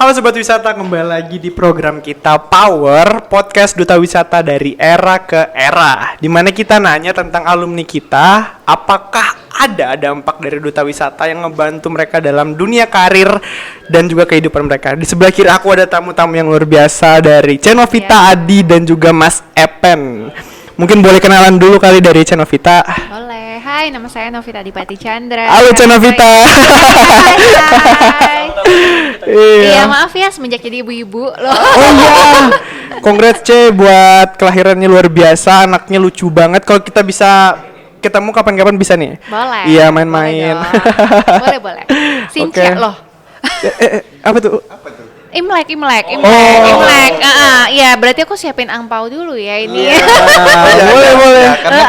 Halo Sobat Wisata, kembali lagi di program kita Power, podcast Duta Wisata dari era ke era, dimana kita nanya tentang alumni kita, apakah ada dampak dari Duta Wisata yang ngebantu mereka dalam dunia karir dan juga kehidupan mereka. Di sebelah kiri aku ada tamu-tamu yang luar biasa dari Cenovita, Adi dan juga Mas Epen. Mungkin boleh kenalan dulu kali dari Cenovita. Boleh. Hai, nama saya Novita Adipati Chandra. Halo Cenovita. Hai. Iya, maaf ya semenjak jadi ibu-ibu loh. Oh iya. Congrats Ce buat kelahirannya luar biasa, anaknya lucu banget. Kalau kita bisa ketemu kapan-kapan bisa nih. Boleh. Iya, main-main. Boleh. Sinca Okay. loh. Apa tuh? Imlek. Iya, berarti aku siapin angpau dulu ya ini. Boleh. Ya, karena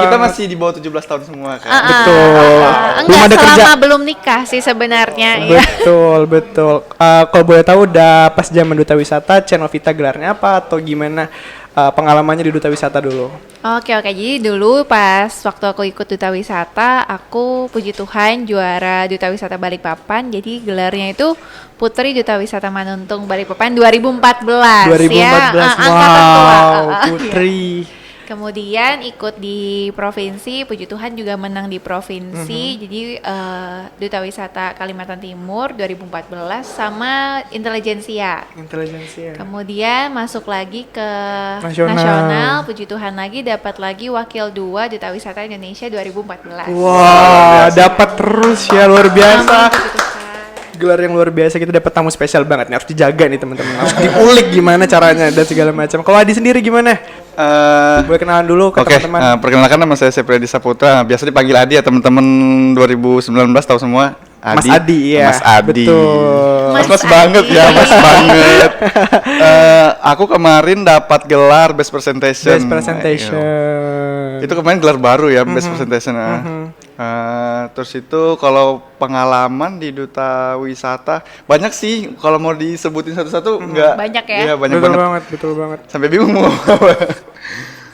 kita masih di bawah 17 tahun semua kan. Betul. Enggak, ada selama kerja. belum nikah sih sebenarnya. Ya. Betul. Kalau boleh tahu udah pas zaman Duta Wisata, Cenovita gelarnya apa atau gimana pengalamannya di Duta Wisata dulu? Oke, jadi dulu pas waktu aku ikut Duta Wisata, aku puji Tuhan juara Duta Wisata Balikpapan. Jadi gelarnya itu Putri Duta Wisata Manuntung Balikpapan 2014 ya. 2014, Angkatan tua. Putri. Kemudian ikut di provinsi, puji Tuhan juga menang di provinsi. Jadi Duta Wisata Kalimantan Timur 2014 sama Intelijensia. Kemudian masuk lagi ke nasional, puji Tuhan lagi dapat lagi wakil 2 Duta Wisata Indonesia 2014. Wah, dapat terus ya, luar biasa. Amin, puji Tuhan. Gelar yang luar biasa, kita dapat tamu spesial banget nih, harus dijaga nih teman-teman. Harus diulik gimana caranya dan segala macam. Kalau Adi sendiri gimana? Boleh kenalan dulu ke teman-teman. Perkenalkan nama saya Sepredi Saputra. Biasa dipanggil Adi ya teman-teman 2019 tahu semua. Mas Adi, ya. Mas Adi. Betul. Mas banget ya, Mas banget. Aku kemarin dapat gelar Best Presentation. Best Presentation. Itu kemarin gelar baru ya, Best Presentation. Terus itu kalau pengalaman di Duta Wisata banyak sih, kalau mau disebutin satu-satu enggak Banyak ya? Iya, banyak Betul banget. betul banget. Sampai bingung mau apa.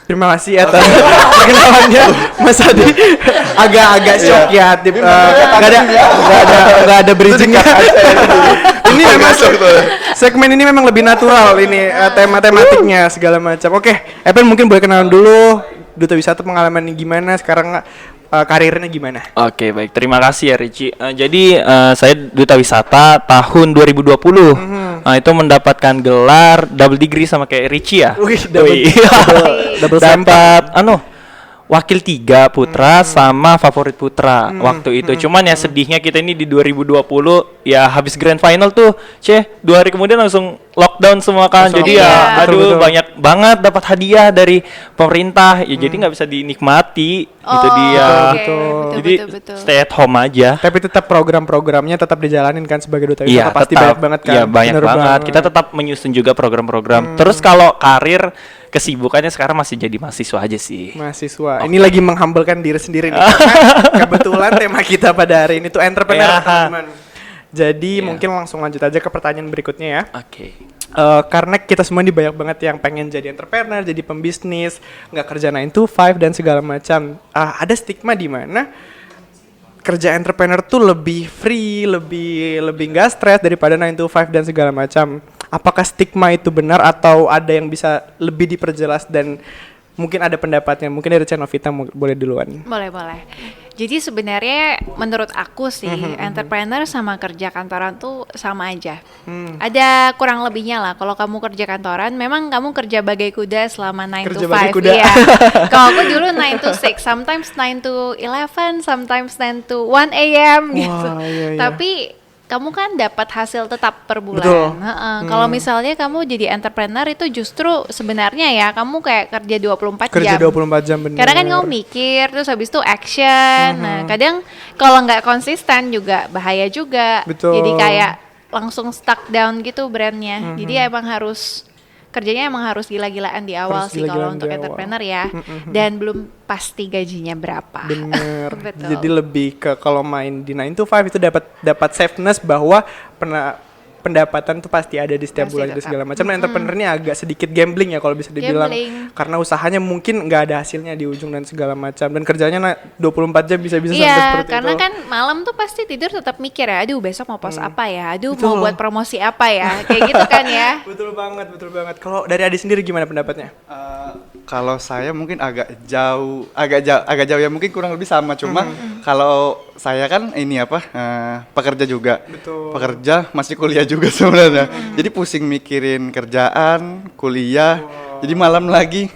Terima kasih atas perkenalannya, Mas Adi. Agak shock ya, nggak ada bridgingnya. Ini memang segmen ini memang lebih natural ini tema-tematiknya segala macam. Oke, Evan mungkin boleh kenalan dulu Duta Wisata pengalaman gimana sekarang, karirnya gimana? Oke, baik. Terima kasih ya Ricci. Jadi saya Duta Wisata tahun 2020. Itu mendapatkan gelar double degree sama kayak Ricci ya. Double Dapat wakil 3 putra sama favorit putra waktu itu. Cuman ya sedihnya kita ini di 2020 ya habis grand final tuh, 2 hari kemudian langsung lockdown semua kan. Jadi ya betul. banyak banget dapat hadiah dari pemerintah. Ya jadi nggak bisa dinikmati. Itu dia. Jadi Betul. stay at home aja. Tapi tetap program-programnya tetap dijalanin kan sebagai Duta Wisata. Iya, Pasti tetap. banyak banget kan. Iya, banyak Bener banget. Kita tetap menyusun juga program-program. Terus kalau karir, kesibukannya sekarang masih jadi mahasiswa aja sih. Mahasiswa. Ini lagi menghambelkan diri sendiri nih. Karena kebetulan tema kita pada hari ini tuh entrepreneur, teman-teman. Jadi mungkin langsung lanjut aja ke pertanyaan berikutnya ya. Oke. Karena kita semua ini banyak banget yang pengen jadi entrepreneur, jadi pembisnis, nggak kerja 9 to 5 dan segala macam. Ada stigma di mana kerja entrepreneur tuh lebih free, lebih nggak stres daripada 9 to 5 dan segala macam. Apakah stigma itu benar atau ada yang bisa lebih diperjelas dan mungkin ada pendapatnya? Mungkin dari Cenovita boleh duluan. Boleh. Jadi sebenarnya menurut aku sih entrepreneur sama kerja kantoran tuh sama aja. Ada kurang lebihnya lah. Kalau kamu kerja kantoran, memang kamu kerja bagai kuda selama 9 to 5 ya. Kalau aku dulu 9 to 6, sometimes 9 to 11, sometimes 9 to 1 a.m. gitu. Iya. Tapi kamu kan dapat hasil tetap per bulan. Betul. Kalau misalnya kamu jadi entrepreneur itu justru sebenarnya ya kamu kayak kerja 24 Kerja jam. 24 jam bener. Karena kan kamu mikir terus habis itu action. Nah, kadang kalau nggak konsisten juga bahaya juga. Betul. Jadi kayak langsung stuck down gitu brandnya. Jadi emang kerjanya emang harus gila-gilaan di awal Harus sih kalau gila-gilaan untuk di awal. entrepreneur ya. Dan belum pasti gajinya berapa. Bener. Betul. Jadi lebih ke kalau main di 9 to 5 itu dapat safeness bahwa pendapatan tuh pasti ada di setiap Pasti bulan itu tetap. segala macam. Nah, entrepreneur ini agak sedikit gambling ya kalau bisa dibilang, Gambling. karena usahanya mungkin nggak ada hasilnya di ujung dan segala macam, dan kerjanya 24 jam bisa-bisa sampai Iya, seperti karena itu. kan malam tuh pasti tidur tetap mikir ya, aduh besok mau post apa ya, aduh Betul. mau buat promosi apa ya, kayak gitu kan ya. Betul banget, betul banget. Kalau dari Adi sendiri gimana pendapatnya? Kalau saya mungkin agak jauh ya, mungkin kurang lebih sama, cuma kalau saya kan ini apa pekerja juga. Betul. Pekerja masih kuliah juga sebenarnya. Jadi pusing mikirin kerjaan, kuliah. Jadi malam lagi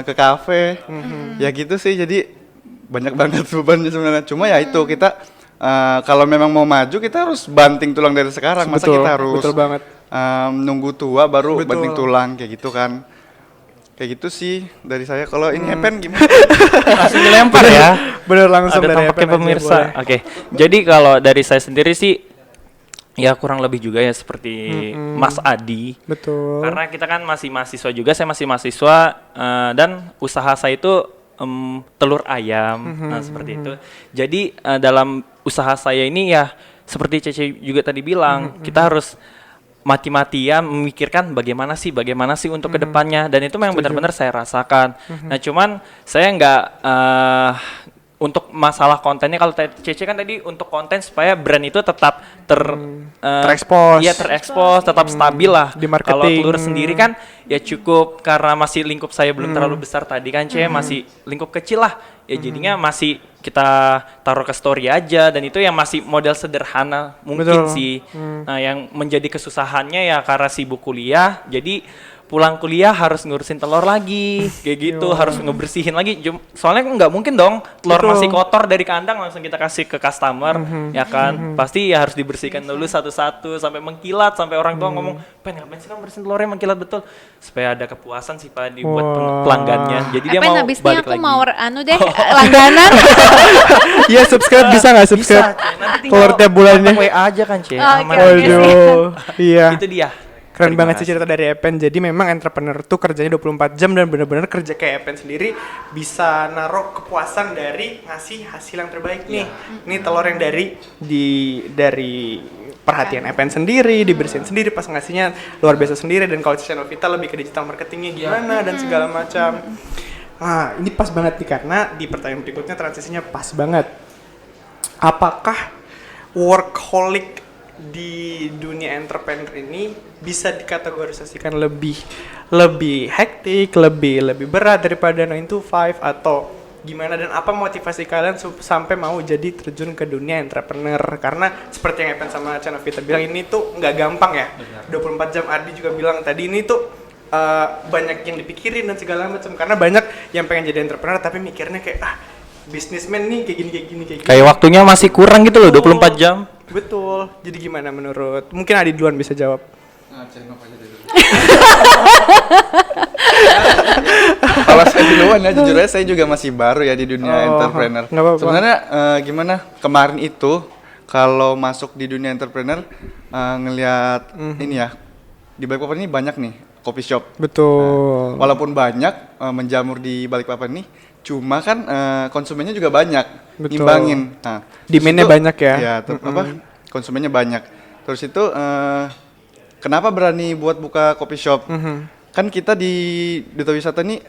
ke kafe. Ya gitu sih. Jadi banyak banget bebannya sebenarnya. Cuma ya itu kita kalau memang mau maju kita harus banting tulang dari sekarang. Masa Betul, kita harus betul banget. nunggu tua baru Betul. banting tulang kayak gitu kan. Kayak gitu sih dari saya. Kalau ini Epen gimana? Langsung dilempar ya. Bener, langsung Ada dari tampaknya Epen aja, pemirsa. boleh. Oke. Jadi kalau dari saya sendiri sih ya kurang lebih juga ya seperti Mas Adi. Betul. Karena kita kan masih mahasiswa juga, saya masih mahasiswa dan usaha saya itu telur ayam, nah seperti itu. Jadi dalam usaha saya ini ya seperti Cece juga tadi bilang, kita harus mati-matian memikirkan bagaimana sih untuk kedepannya, dan itu memang benar-benar saya rasakan. Nah cuman saya nggak untuk masalah kontennya, kalau Cece kan tadi untuk konten supaya brand itu tetap Terekspos. Iya, terekspos, tetap stabil lah. Di Kalau marketing. telur sendiri kan ya cukup, karena masih lingkup saya belum terlalu besar tadi kan, masih lingkup kecil lah. Ya jadinya masih kita taruh ke story aja, dan itu yang masih model sederhana mungkin Betul. sih. Nah, yang menjadi kesusahannya ya karena sibuk kuliah, jadi pulang kuliah harus ngurusin telur lagi, kayak gitu, harus ngebersihin lagi. Soalnya nggak mungkin dong telur Betul. masih kotor dari kandang langsung kita kasih ke customer, ya kan? Pasti ya harus dibersihkan dulu satu-satu sampai mengkilat, sampai orang tua ngomong, "Pen, ngapain sih kamu bersihin telurnya mengkilat betul?" Supaya ada kepuasan sih Pak dibuat pelanggannya. Jadi dia Epen, mau habis ini balik aku lagi. mau langganan. Iya, subscribe bisa nggak subscribe? Nanti Telur tiap bulannya. kontak WA aja kan, Ce. Oh, Aman. oke. Waduh, iya. Itu dia. Keren Terima banget sih kasih. cerita dari Epen. Jadi memang entrepreneur tuh kerjanya 24 jam, dan bener-bener kerja kayak Epen sendiri bisa naruh kepuasan dari ngasih hasil yang terbaik nih. Ini telur yang dari perhatian Epen sendiri, dibersihin sendiri, pas ngasihnya luar biasa sendiri. Dan kalau channel Vita lebih ke digital marketingnya gimana dan segala macam. Nah, ini pas banget nih, karena di pertanyaan berikutnya transisinya pas banget. Apakah workaholic di dunia entrepreneur ini bisa dikategorisasikan lebih hektik, lebih berat daripada 9 to 5, atau gimana, dan apa motivasi kalian sampai mau jadi terjun ke dunia entrepreneur? Karena seperti yang Epen sama Channel Vita bilang, ini tuh nggak gampang ya. 24 jam. Adi juga bilang tadi, ini tuh banyak yang dipikirin dan segala macam, karena banyak yang pengen jadi entrepreneur tapi mikirnya kayak bisnismen nih kayak gini. Kayak waktunya masih kurang gitu loh, 24 jam. Betul. Jadi gimana menurut? Mungkin Adi duluan bisa jawab. Kalau saya duluan ya, jujur aja saya juga masih baru ya di dunia entrepreneur. nggak apa-apa. Sebenarnya gimana kemarin itu kalau masuk di dunia entrepreneur ngelihat ini ya, di Balikpapan ini banyak nih coffee shop. Betul. Walaupun banyak menjamur di Balikpapan nih, cuma kan konsumennya juga banyak. Betul. Ngimbangin. Nah, Demand-nya terus itu- banyak ya. Iya, konsumennya banyak. Terus itu kenapa berani buat buka coffee shop? Kan kita di Duta Wisata nih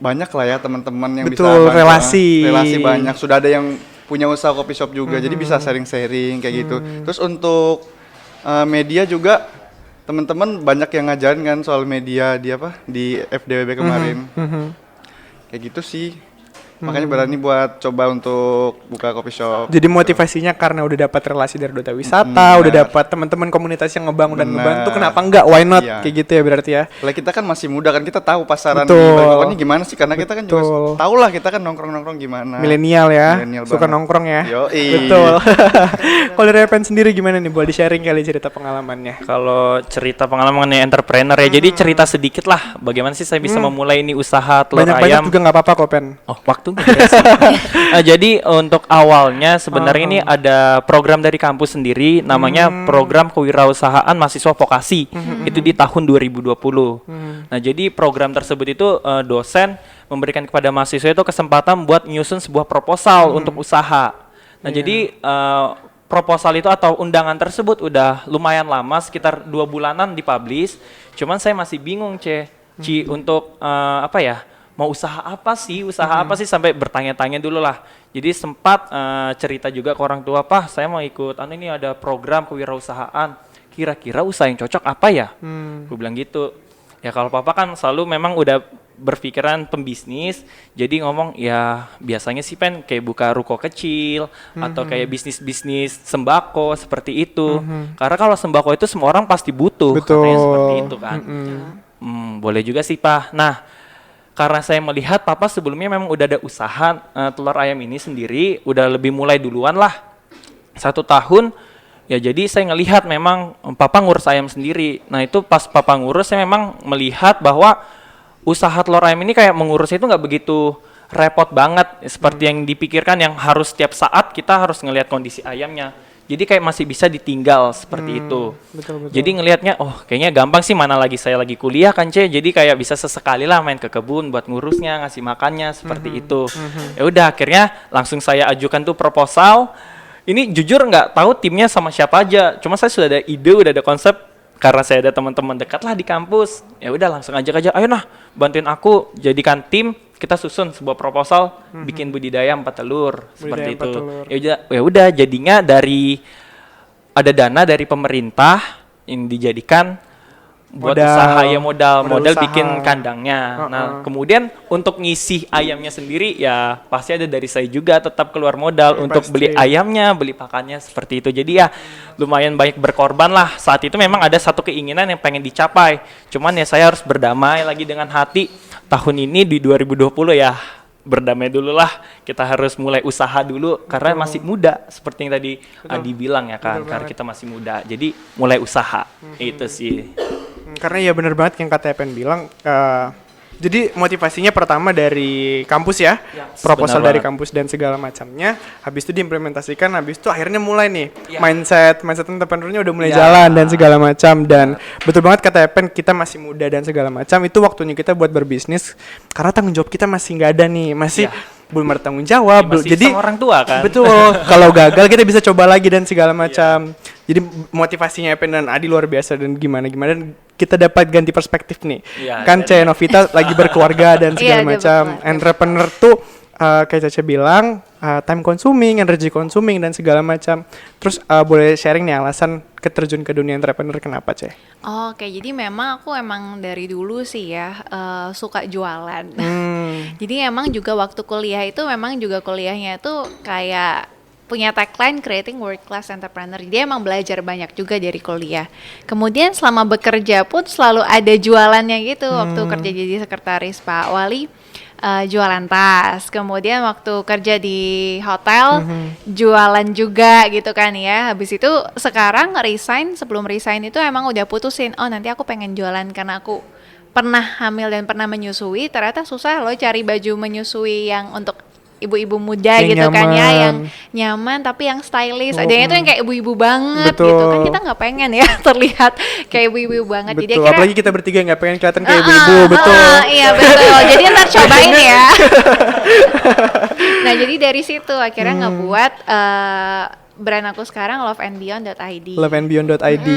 banyak lah ya teman-teman yang bisa Betul, bantu, relasi. relasi banyak. Sudah ada yang punya usaha coffee shop juga, jadi bisa sharing-sharing kayak gitu. Terus untuk media juga teman-teman banyak yang ngajarin kan soal media di FDWB kemarin. Kayak gitu sih. Makanya berani buat coba untuk buka coffee shop. Jadi motivasinya karena udah dapat relasi dari Duta Wisata, Benar. udah dapat teman-teman komunitas yang ngebangun dan Benar. ngebantu, kenapa enggak? Why not? Iya. Kayak gitu ya berarti ya. Lah kita kan masih muda kan, kita tahu pasaran Betul. di Balikpapan ini gimana sih, karena kita kan Betul. juga tahu lah kita kan nongkrong-nongkrong gimana. Milenial ya, Milenial suka banget. nongkrong ya. Yoi. Betul. Kalau dari Epen sendiri gimana nih? Boleh di-sharing kali cerita pengalamannya. Kalau cerita pengalaman entrepreneur ya, jadi cerita sedikit lah bagaimana sih saya bisa memulai ini usaha telur Banyak-banyak ayam. juga nggak apa-apa kok, Pen. Oh, waktu nggak ada sih. Jadi untuk awalnya sebenarnya ini ada program dari kampus sendiri, namanya program kewirausahaan mahasiswa vokasi. Itu di tahun 2020. Nah, jadi program tersebut itu dosen memberikan kepada mahasiswa itu kesempatan buat nyusun sebuah proposal untuk usaha. Nah, jadi proposal itu atau undangan tersebut udah lumayan lama, sekitar 2 bulanan dipublish. Cuman saya masih bingung, Ci, untuk apa ya? Mau usaha apa sih sampai bertanya-tanya dulu lah. Jadi sempat cerita juga ke orang tua, "Pak, saya mau ikut ini ada program kewirausahaan. Kira-kira usaha yang cocok apa ya?" Gue bilang gitu. Ya kalau papa kan selalu memang udah berpikiran pembisnis, jadi ngomong ya biasanya sih kayak buka ruko kecil atau kayak bisnis-bisnis sembako seperti itu. Karena kalau sembako itu semua orang pasti butuh, katanya seperti itu kan. Boleh juga sih, Pak. Nah, karena saya melihat papa sebelumnya memang udah ada usaha telur ayam ini sendiri, udah lebih mulai duluan lah, 1 tahun. Ya jadi saya ngelihat memang papa ngurus ayam sendiri. Nah itu pas papa ngurus saya memang melihat bahwa usaha telur ayam ini kayak mengurusnya itu nggak begitu repot banget seperti yang dipikirkan, yang harus setiap saat kita harus ngelihat kondisi ayamnya. Jadi kayak masih bisa ditinggal seperti itu. Betul. Jadi ngelihatnya, oh kayaknya gampang sih, mana lagi saya lagi kuliah kan, Jadi kayak bisa sesekali lah main ke kebun buat ngurusnya, ngasih makannya seperti itu. Ya udah akhirnya langsung saya ajukan tuh proposal. Ini jujur nggak tahu timnya sama siapa aja. Cuma saya sudah ada ide, udah ada konsep. Karena saya ada teman-teman dekat lah di kampus. Ya udah langsung ajak aja. Ayo nah, bantuin aku jadikan tim. Kita susun sebuah proposal, bikin budidaya 4 telur seperti itu. Ya udah jadinya dari ada dana dari pemerintah yang dijadikan buat usaha ya, modal bikin kandangnya. Nah, kemudian untuk ngisi ayamnya sendiri ya pasti ada dari saya juga, tetap keluar modal untuk beli ayamnya, beli pakannya seperti itu. Jadi ya lumayan banyak berkorban lah. Saat itu memang ada satu keinginan yang pengen dicapai. Cuman ya saya harus berdamai lagi dengan hati. Tahun ini di 2020 ya berdamai dulu lah. Kita harus mulai usaha dulu karena masih muda seperti yang tadi Adi bilang ya kan. Karena kita masih muda. Jadi mulai usaha. Itu sih. Karena ya benar banget yang kata Epen bilang, jadi motivasinya pertama dari kampus ya, proposal dari kampus dan segala macamnya, habis itu diimplementasikan, habis itu akhirnya mulai nih mindset entrepreneurnya udah mulai jalan dan segala macam. Dan betul banget kata Epen, kita masih muda dan segala macam, itu waktunya kita buat berbisnis karena tanggung jawab kita masih nggak ada nih, masih belum bertanggung jawab, jadi sama orang tua kan. Betul. Kalau gagal kita bisa coba lagi dan segala macam. Jadi motivasinya Epen dan Adi luar biasa dan gimana dan kita dapat ganti perspektif nih. Kan Novita lagi berkeluarga dan segala macam. Entrepreneur tuh kayak Caca bilang time consuming, energy consuming dan segala macam. Terus boleh sharing nih alasan keterjun ke dunia entrepreneur kenapa, Ce? Oke, jadi memang aku emang dari dulu sih ya suka jualan. Jadi emang juga waktu kuliah itu memang juga kuliahnya itu kayak punya tagline creating world class entrepreneur. Jadi emang belajar banyak juga dari kuliah. Kemudian selama bekerja pun selalu ada jualannya gitu. Waktu kerja jadi sekretaris Pak Wali, jualan tas. Kemudian waktu kerja di hotel, jualan juga gitu kan ya. Habis itu sekarang sebelum resign itu emang udah putusin, oh nanti aku pengen jualan karena aku pernah hamil dan pernah menyusui. Ternyata susah loh cari baju menyusui yang untuk ibu-ibu muda yang gitu nyaman. Kan ya, yang nyaman tapi yang stylish. Ada yang itu yang kayak ibu-ibu banget. Betul. Gitu kan, kita nggak pengen ya terlihat kayak ibu-ibu banget. Betul. Jadi akhirnya, apalagi kita bertiga nggak pengen kelihatan kayak ibu-ibu. Betul. Iya betul. Jadi ntar cobain ya. Nah jadi dari situ akhirnya ngebuat brand aku sekarang loveandbeyond.id. Loveandbeyond.id.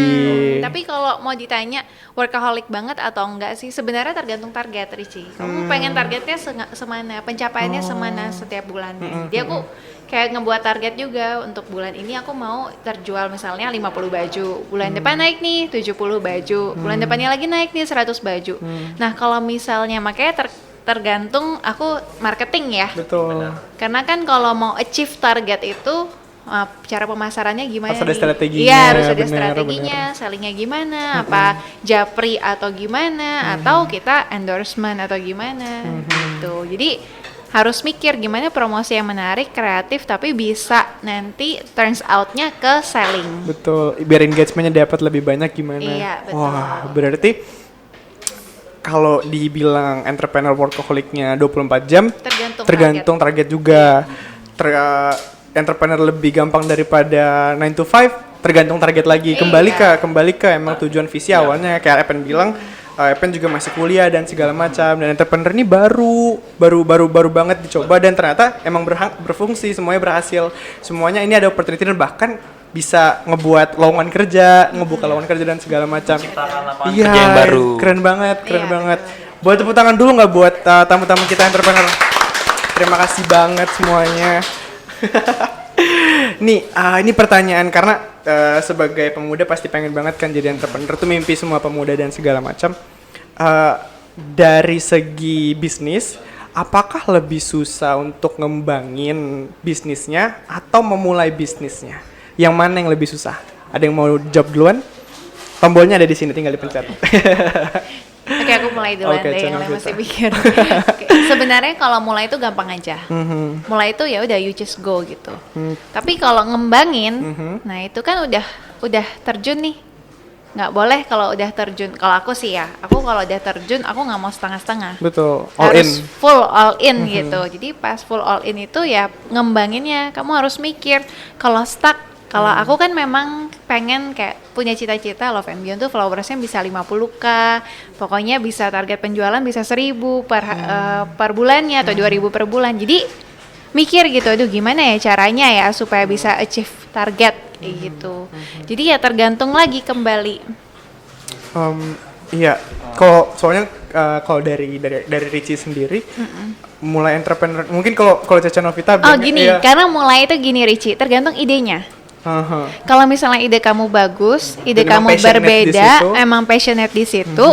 Tapi kalau mau ditanya workaholic banget atau enggak sih, sebenarnya tergantung target, Ricci. Kamu pengen targetnya semana, pencapaiannya semana setiap bulannya. Jadi aku kayak ngebuat target juga untuk bulan ini aku mau terjual misalnya 50 baju. Bulan depan naik nih 70 baju. Bulan depannya lagi naik nih 100 baju. Nah, kalau misalnya makanya tergantung aku marketing ya. Betul. Karena kan kalau mau achieve target itu cara pemasarannya gimana? Harus ada strateginya. Iya, harus ada strateginya, sellingnya gimana? Apa japri atau gimana? Atau kita endorsement atau gimana? Gitu. Jadi harus mikir gimana promosi yang menarik, kreatif, tapi bisa nanti turns out-nya ke selling. Betul. Biar engagement-nya dapat lebih banyak gimana? Iya, betul. Wah, berarti kalau dibilang entrepreneur workaholic-nya 24 jam, tergantung target juga. Entrepreneur lebih gampang daripada 9 to 5, tergantung target lagi. Kembali ke emang tujuan visi awalnya. Kayak Epen bilang, Epen juga masih kuliah dan segala macam. Dan entrepreneur ini baru banget dicoba dan ternyata emang berfungsi, semuanya berhasil. Semuanya ini ada opportunity dan bahkan bisa ngebuat lowongan kerja, ngebuka lowongan kerja dan segala macam. Menciptakan lapangan Iya, kerja yang baru. keren banget, keren Iya, banget. Buat tepuk tangan dulu nggak buat tamu-tamu kita entrepreneur. Terima kasih banget semuanya. Nih, ini pertanyaan karena sebagai pemuda pasti pengen banget kan jadi entrepreneur, tuh mimpi semua pemuda dan segala macam. Dari segi bisnis, apakah lebih susah untuk ngembangin bisnisnya atau memulai bisnisnya? Yang mana yang lebih susah? Ada yang mau jawab duluan? Tombolnya ada di sini, tinggal dipencet. Oke, aku mulai duluan Oke, deh, yang channel lain kita. masih pikir. Oke, sebenarnya kalau mulai itu gampang aja. Mulai itu ya udah you just go gitu. Tapi kalau ngembangin, nah itu kan udah terjun nih. Nggak boleh kalau udah terjun. Kalau aku sih ya, aku kalau udah terjun aku nggak mau setengah-setengah. Betul, all Harus in. full all in gitu. Jadi pas full all in itu ya ngembanginnya kamu harus mikir. Kalau stuck, kalau aku kan memang pengen kayak punya cita-cita Love and Beyond tuh followersnya bisa 50k, pokoknya bisa target penjualan bisa 1000 per bulannya atau 2000 per bulan. Jadi mikir gitu, aduh gimana ya caranya ya supaya bisa achieve target kayak gitu. Jadi ya tergantung lagi kembali. Iya, kalau soalnya kalau dari Richie sendiri, mulai entrepreneur, mungkin kalau Caca Novita Oh bilangnya, gini, iya. karena mulai itu gini Richie, tergantung idenya. Aha. Kalau misalnya ide kamu bagus, ide Dan emang kamu passionate di berbeda, situ. emang passionate di situ,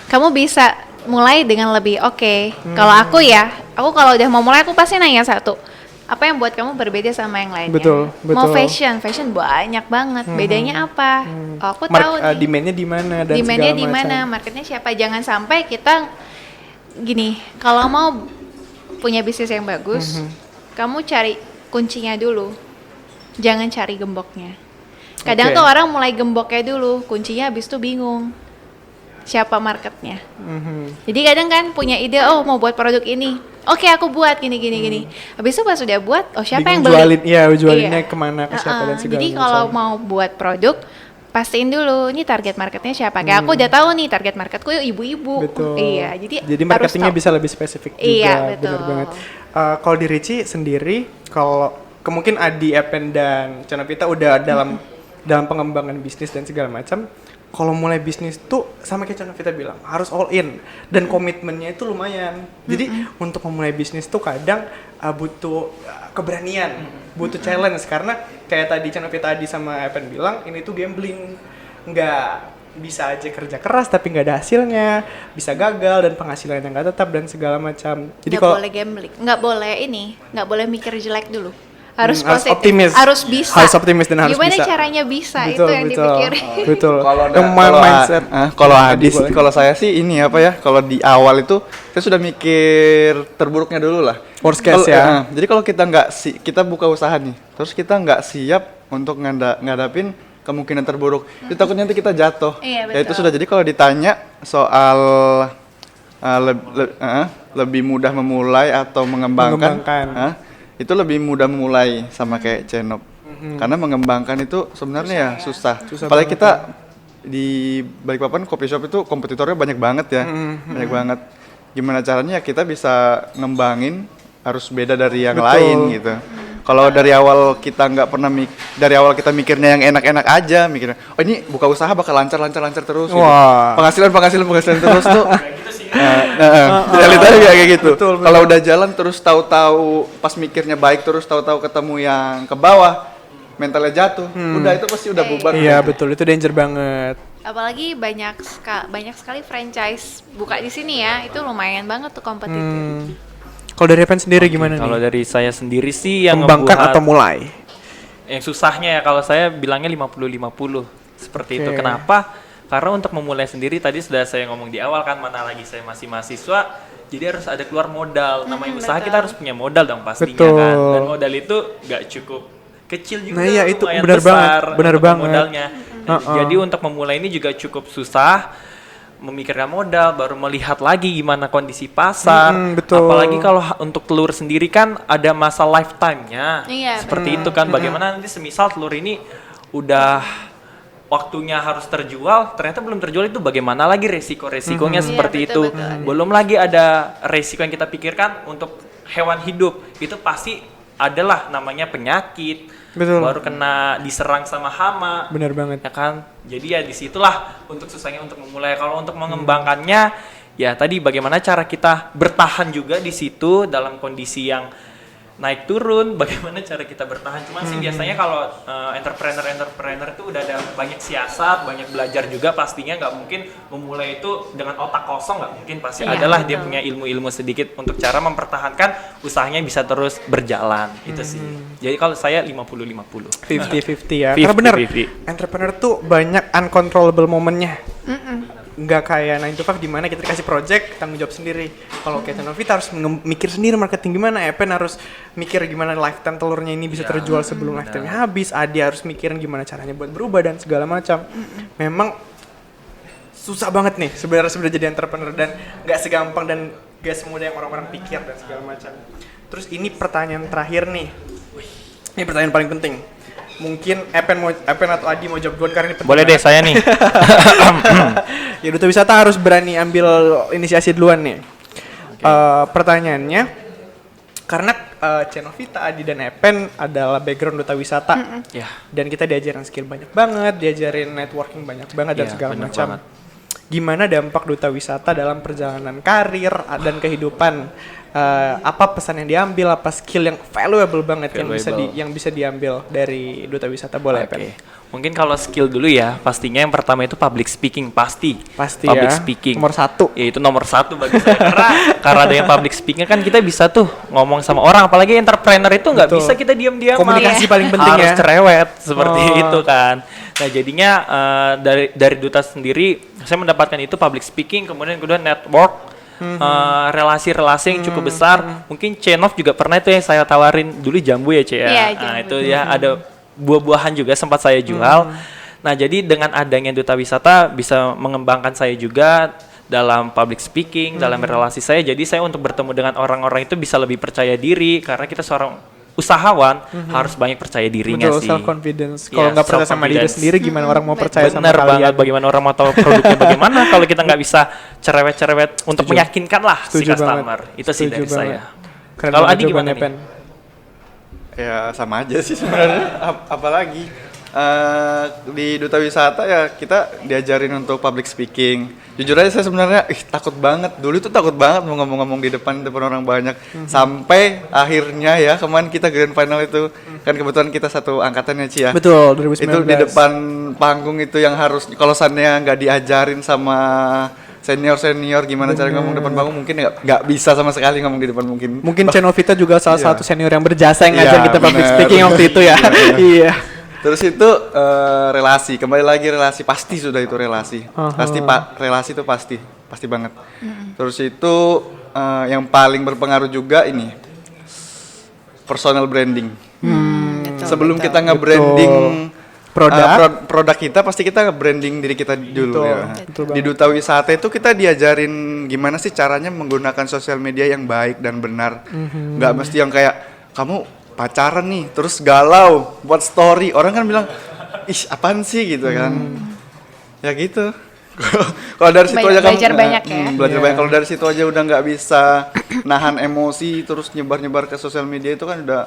kamu bisa mulai dengan lebih oke. Kalau aku ya, aku kalau udah mau mulai aku pasti nanya satu, apa yang buat kamu berbeda sama yang lainnya? Betul, Mau betul. fashion banyak banget. Bedanya apa? Oh, aku tahu nih. Demand-nya di mana dan Demand-nya segala di mana, macam. marketnya siapa? Jangan sampai kita gini, kalau mau punya bisnis yang bagus, kamu cari kuncinya dulu. Jangan cari gemboknya. Kadang Oke. tuh orang mulai gemboknya dulu, kuncinya habis itu bingung. Siapa marketnya? Jadi kadang kan punya ide, oh mau buat produk ini. Oke, aku buat gini. Habis itu pas sudah buat, oh siapa yang Bingung beli? jualinnya kemana, ke siapa dan segala Jadi macam. kalau mau buat produk, pastiin dulu ini target marketnya siapa. Kayak aku udah tahu nih target marketku ibu-ibu. Betul. Iya, jadi marketingnya harus bisa lebih spesifik juga. Iya, betul. Benar banget. Kalau di Richie sendiri, kalau mungkin Adi, Epen dan Canovita udah dalam pengembangan bisnis dan segala macam. Kalau mulai bisnis tuh sama kayak Canovita bilang harus all in dan komitmennya itu lumayan. Jadi untuk memulai bisnis tuh kadang butuh keberanian, butuh challenge karena kayak tadi Canovita, Adi sama Epen bilang ini tuh gambling, nggak bisa aja kerja keras tapi nggak ada hasilnya, bisa gagal dan penghasilannya nggak tetap dan segala macam. Jadi nggak kalau boleh gambling, nggak boleh mikir jelek dulu. Harus harus positif, optimis. harus bisa. Harus optimis dan harus Gimana bisa. caranya bisa Betul, itu yang betul. dipikirin. Betul. Kalau Yang mindset. kalau Adi Adis, boleh. kalau saya sih ini apa ya? Kalau di awal itu saya sudah mikir terburuknya dulu lah. Worst case ya. Jadi kalau kita kita buka usaha nih, terus kita nggak siap untuk ngadapin kemungkinan terburuk, itu takutnya nanti kita jatuh. Iya, Ya itu betul. sudah. Jadi kalau ditanya soal lebih mudah memulai atau mengembangkan. Itu lebih mudah memulai sama kayak Cenop. Karena mengembangkan itu sebenarnya ya susah. Apalagi kita di Balikpapan coffee shop itu kompetitornya banyak banget ya. Banyak banget. Gimana caranya kita bisa ngembangin harus beda dari yang Betul. lain gitu. Kalau dari awal kita nggak pernah dari awal kita mikirnya yang enak-enak aja, mikirnya oh ini buka usaha bakal lancar terus gitu. Wah. Penghasilan terus tuh. Realitanya kayak gitu. Betul. Kalau udah jalan terus tahu-tahu pas mikirnya baik terus tahu-tahu ketemu yang ke bawah, mentalnya jatuh. Udah itu pasti udah bubar. Iya betul, itu danger banget. Apalagi banyak sekali franchise buka di sini ya, itu lumayan banget tuh kompetitif. Kalau dari Epen sendiri gimana Kalau nih? dari saya sendiri sih yang Kembangkan ngebuat atau mulai? yang susahnya ya kalau saya bilangnya 50-50 seperti itu. Oke. Kenapa? Karena untuk memulai sendiri tadi sudah saya ngomong di awal kan, mana lagi saya masih mahasiswa, jadi harus ada keluar modal. Namanya usaha betul. kita harus punya modal dong pastinya Betul. kan. Dan modal itu nggak cukup kecil juga, Nah, iya, itu lumayan benar besar banget, benar untuk banget. modalnya. Jadi untuk memulai ini juga cukup susah, memikirkan modal, baru melihat lagi gimana kondisi pasar. Betul. Apalagi kalau untuk telur sendiri kan ada masa lifetime-nya. Iya, Seperti itu kan, bagaimana nanti semisal telur ini udah waktunya harus terjual, ternyata belum terjual, itu bagaimana lagi resikonya seperti Iya, betul, itu. betul. Belum lagi ada resiko yang kita pikirkan untuk hewan hidup, itu pasti adalah namanya penyakit, Betul. baru kena diserang sama hama, Benar banget. ya kan. Jadi ya disitulah untuk susahnya untuk memulai. Kalau untuk mengembangkannya, ya tadi bagaimana cara kita bertahan juga di situ dalam kondisi yang naik turun, bagaimana cara kita bertahan. Cuman sih biasanya kalau entrepreneur itu udah ada banyak siasat, banyak belajar juga, pastinya nggak mungkin memulai itu dengan otak kosong, nggak mungkin, pasti Iya, adalah dia betul. punya ilmu-ilmu sedikit untuk cara mempertahankan usahanya bisa terus berjalan. Itu sih. Jadi kalau saya 50-50. 50-50 ya. 50-50. Karena bener, entrepreneur tuh banyak uncontrollable momennya. Nggak kayak 9 to 5 di mana kita dikasih project, tanggung jawab sendiri. Kalau kayak Novita harus mikir sendiri marketing gimana, Epen harus mikir gimana lifetime telurnya ini bisa terjual sebelum lifetime-nya habis. Adi harus mikirin gimana caranya buat berubah dan segala macam. Memang susah banget nih sebenarnya jadi entrepreneur, dan nggak segampang dan nggak semudah yang orang-orang pikir dan segala macam. Terus ini pertanyaan terakhir nih. Ini pertanyaan paling penting. Mungkin Epen atau Adi mau jawab duluan karena ini penting Boleh deh banget. saya nih. Ya Duta Wisata harus berani ambil inisiasi duluan nih. Pertanyaannya, karena Cenovita, Adi dan Epen adalah background Duta Wisata, Ya. dan kita diajarin skill banyak banget, diajarin networking banyak banget dan Iya, segala bener macam. banget. Gimana dampak Duta Wisata dalam perjalanan karir dan kehidupan? Apa pesan yang diambil? Apa skill yang valuable banget yang bisa diambil dari Duta Wisata? Boleh, Oke. Epen? Mungkin kalau skill dulu ya, pastinya yang pertama itu public speaking, pasti ya. public speaking. Nomor 1. Ya itu nomor 1 bagi saya, karena ada yang public speaking kan kita bisa tuh ngomong sama orang, apalagi entrepreneur itu nggak Betul. bisa kita diam-diam. Komunikasi paling penting harus ya. cerewet seperti Oh. itu kan. Nah jadinya dari Duta sendiri saya mendapatkan itu public speaking, kemudian network, relasi-relasi yang cukup besar. Mungkin Cenov juga pernah itu yang saya tawarin dulu, jambu ya, Ce ya. Iya, Nah jambu. itu ya ada buah-buahan juga sempat saya jual. Nah jadi dengan adanya Duta Wisata bisa mengembangkan saya juga dalam public speaking, dalam relasi saya. Jadi saya untuk bertemu dengan orang-orang itu bisa lebih percaya diri, karena kita seorang usahawan harus banyak percaya dirinya Betul, sih. self confidence. Iya, Kalau nggak percaya sama diri self-confidence. sendiri, gimana orang mau percaya sama Bener banget, kalian? bagaimana orang mau tahu produknya bagaimana kalau kita nggak bisa cerewet-cerewet untuk Setuju. meyakinkan lah si Setuju customer. banget. Itu sih Setuju dari banget. saya. Keren Kalau banget Adi gimana jawabannya, nih? Pen. Ya sama aja sih sebenarnya. Apalagi di Duta Wisata ya kita diajarin untuk public speaking. Jujur aja saya sebenarnya takut banget. Dulu tuh takut banget mau ngomong-ngomong di depan orang banyak. Sampai akhirnya ya kemarin kita grand final itu kan kebetulan kita satu angkatan ya, Ci ya. Betul, 2019. Itu di depan panggung itu yang harus kalau seandainya nggak diajarin sama senior gimana cara ngomong depan panggung, mungkin nggak bisa sama sekali ngomong di depan mungkin. Mungkin Cenovita juga salah Iya. satu senior yang berjasa yang Iya, ngajar kita public bener. speaking waktu itu ya. Iya. Terus itu relasi, kembali lagi relasi, pasti sudah itu relasi. Pasti relasi itu pasti banget. Terus itu yang paling berpengaruh juga ini personal branding. Sebelum kita nge-branding produk kita, pasti kita nge-branding diri kita dulu. Betul, Ya. betul Di banget. Duta Wisata itu kita diajarin gimana sih caranya menggunakan sosial media yang baik dan benar. Nggak mesti yang kayak kamu pacaran nih terus galau buat story, orang kan bilang ih apaan sih gitu kan. Ya gitu. Kalau dari situ aja kamu Belajar banyak ya. belajar Iya. banyak. Kalau dari situ aja udah nggak bisa nahan emosi terus nyebar ke sosial media, itu kan udah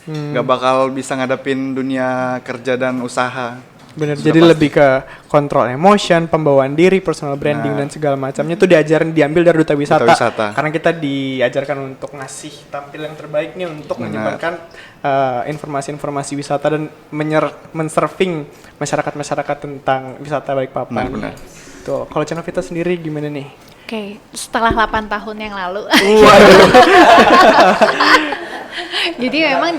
nggak bakal bisa ngadepin dunia kerja dan usaha. Bener, Sudah jadi pasti. lebih ke kontrol emotion, pembawaan diri, personal branding Nah. dan segala macamnya itu diambil dari Duta Wisata. Duta Wisata. Karena kita diajarkan untuk ngasih tampil yang terbaik nih untuk Benar. menyebarkan informasi-informasi wisata dan mensurfing masyarakat tentang wisata Balikpapan. Benar. Tuh, kalau Cenovita sendiri gimana nih? Oke, setelah 8 tahun yang lalu. Jadi memang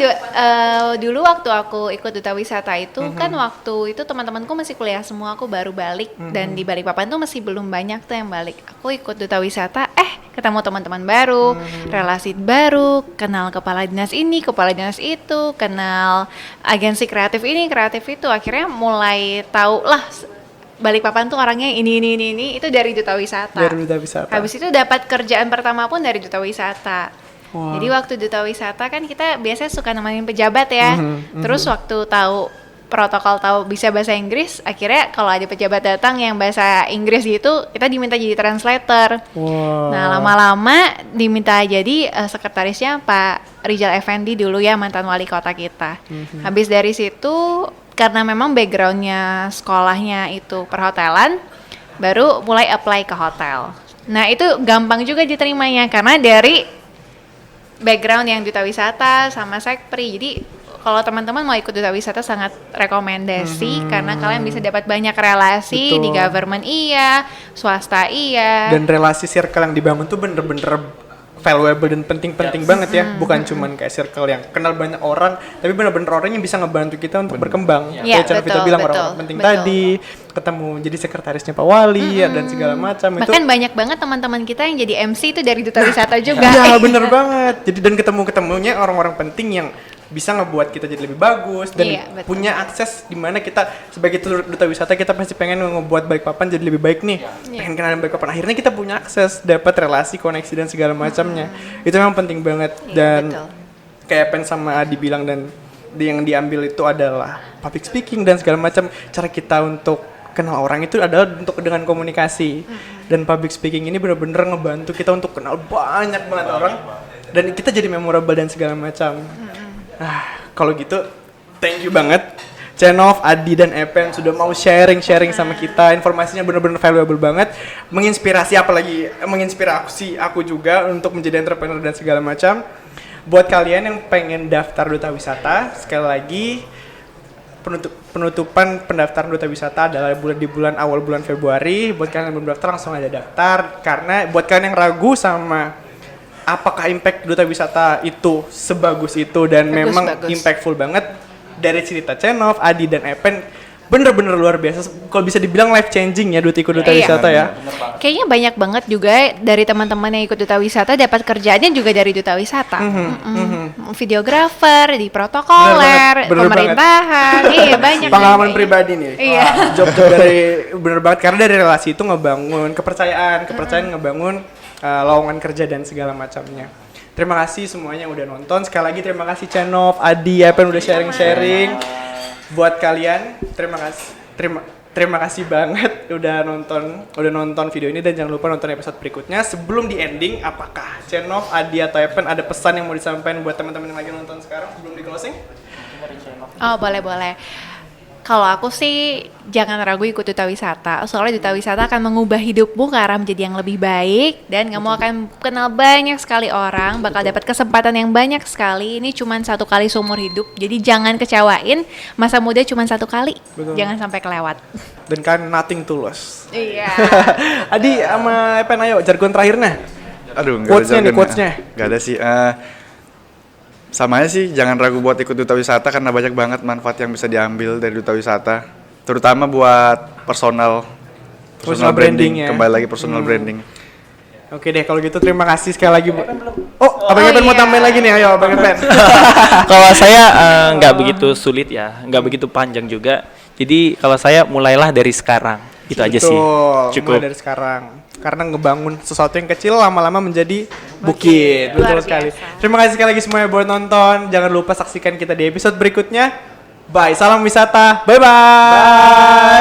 dulu waktu aku ikut Duta Wisata itu kan waktu itu teman-temanku masih kuliah semua, aku baru balik dan di Balikpapan tuh masih belum banyak tuh yang balik. Aku ikut Duta Wisata, ketemu teman-teman baru, relasi baru, kenal kepala dinas ini, kepala dinas itu, kenal agensi kreatif ini, kreatif itu. Akhirnya mulai tahu lah Balikpapan tuh orangnya ini itu dari Duta Wisata. Dari Duta Wisata. Habis itu dapat kerjaan pertama pun dari Duta Wisata. Wah. Jadi waktu Duta Wisata kan kita biasanya suka nemenin pejabat ya. Terus waktu tahu protokol tahu bisa bahasa Inggris, akhirnya kalau ada pejabat datang yang bahasa Inggris gitu, kita diminta jadi translator. Wow. Nah, lama-lama diminta jadi sekretarisnya Pak Rizal Effendi dulu ya, mantan wali kota kita. Habis dari situ, karena memang backgroundnya sekolahnya itu perhotelan, baru mulai apply ke hotel. Nah, itu gampang juga diterimanya karena dari background yang duta wisata sama sekpri. Jadi kalau teman-teman mau ikut duta wisata sangat rekomendasi karena kalian bisa dapat banyak relasi. Betul. Di government iya, swasta iya. Dan relasi circle yang dibangun tuh bener-bener valuable dan penting-penting banget ya. Bukan cuman kayak circle yang kenal banyak orang, tapi bener-bener orang yang bisa ngebantu kita untuk berkembang. Iya, Kayak cara kita betul, bilang betul, orang-orang penting betul. tadi, ketemu jadi sekretarisnya Pak Wali ya, dan segala macam itu. Bahkan banyak banget teman-teman kita yang jadi MC itu dari duta wisata juga. Ya bener banget. Jadi dan ketemu-ketemunya orang-orang penting yang bisa ngebuat kita jadi lebih bagus dan Iya, betul. punya akses di mana kita sebagai duta wisata kita pasti pengen ngebuat Balikpapan jadi lebih baik nih. Pengen kenal Balikpapan. Akhirnya kita punya akses, dapat relasi, koneksi dan segala macamnya. Itu memang penting banget Iya, dan betul. kayak Pen sama Adi bilang dan yang diambil itu adalah public speaking dan segala macam. Cara kita untuk kenal orang itu adalah untuk dengan komunikasi. Dan public speaking ini benar-benar ngebantu kita untuk kenal banyak banget orang dan kita jadi memorable dan segala macam. Kalau gitu thank you banget Cenov, Adi dan Epen sudah mau sharing sama kita. Informasinya benar-benar valuable banget, menginspirasi, apalagi menginspirasi aku juga untuk menjadi entrepreneur dan segala macam. Buat kalian yang pengen daftar duta wisata, sekali lagi penutupan pendaftaran duta wisata adalah di bulan awal bulan Februari. Buat kalian yang belum daftar langsung aja daftar, karena buat kalian yang ragu sama apakah impact duta wisata itu sebagus itu dan memang impactful banget, dari cerita Cenov, Adi dan Epen bener-bener luar biasa. Kalau bisa dibilang life changing ya ikut duta wisata ya. Kayaknya banyak banget juga dari teman-teman yang ikut duta wisata dapat kerjaannya juga dari duta wisata. Videografer, di protokoler, Bener banget. pemerintahan. Iya, banyak. Pengalaman pribadi nih. Iya. Job-job dari bener banget, karena dari relasi itu ngebangun kepercayaan ngebangun lowongan kerja dan segala macamnya. Terima kasih semuanya yang udah nonton. Sekali lagi terima kasih Cenov, Adi, Epen udah sharing-sharing. Buat kalian terima kasih banget udah nonton video ini, dan jangan lupa nonton episode berikutnya. Sebelum di ending, apakah Cenov, Adi atau Epen ada pesan yang mau disampaikan buat teman-teman yang lagi nonton sekarang sebelum di closing? Oh, boleh. Kalau aku sih jangan ragu ikut duta wisata. Soalnya duta wisata akan mengubah hidupmu ke arah menjadi yang lebih baik, dan kamu akan kenal banyak sekali orang, bakal dapat kesempatan yang banyak sekali. Ini cuma satu kali seumur hidup. Jadi jangan kecewain, masa muda cuma satu kali. Betul. Jangan sampai kelewat. Dan kan nothing to lose. Iya. Adi sama Epen, ayo jargon terakhirnya. Aduh, nggak Quotes-nya ada nih, jargonnya. quotes-nya. Nggak ada sih. Sama aja sih, jangan ragu buat ikut duta wisata karena banyak banget manfaat yang bisa diambil dari duta wisata. Terutama buat personal branding ya. Kembali lagi personal branding. Oke deh, kalau gitu terima kasih sekali lagi. Abang Epen mau iya. tambahin lagi nih, ayo Abang Epen. Kalau saya nggak begitu sulit ya, nggak begitu panjang juga. Jadi kalau saya mulailah dari sekarang, itu aja sih. Mulai Cukup. dari sekarang. Karena ngebangun sesuatu yang kecil lama-lama menjadi bukit. Betul Luar sekali. biasa. Terima kasih sekali lagi semuanya buat nonton. Jangan lupa saksikan kita di episode berikutnya. Bye, salam wisata. Bye-bye.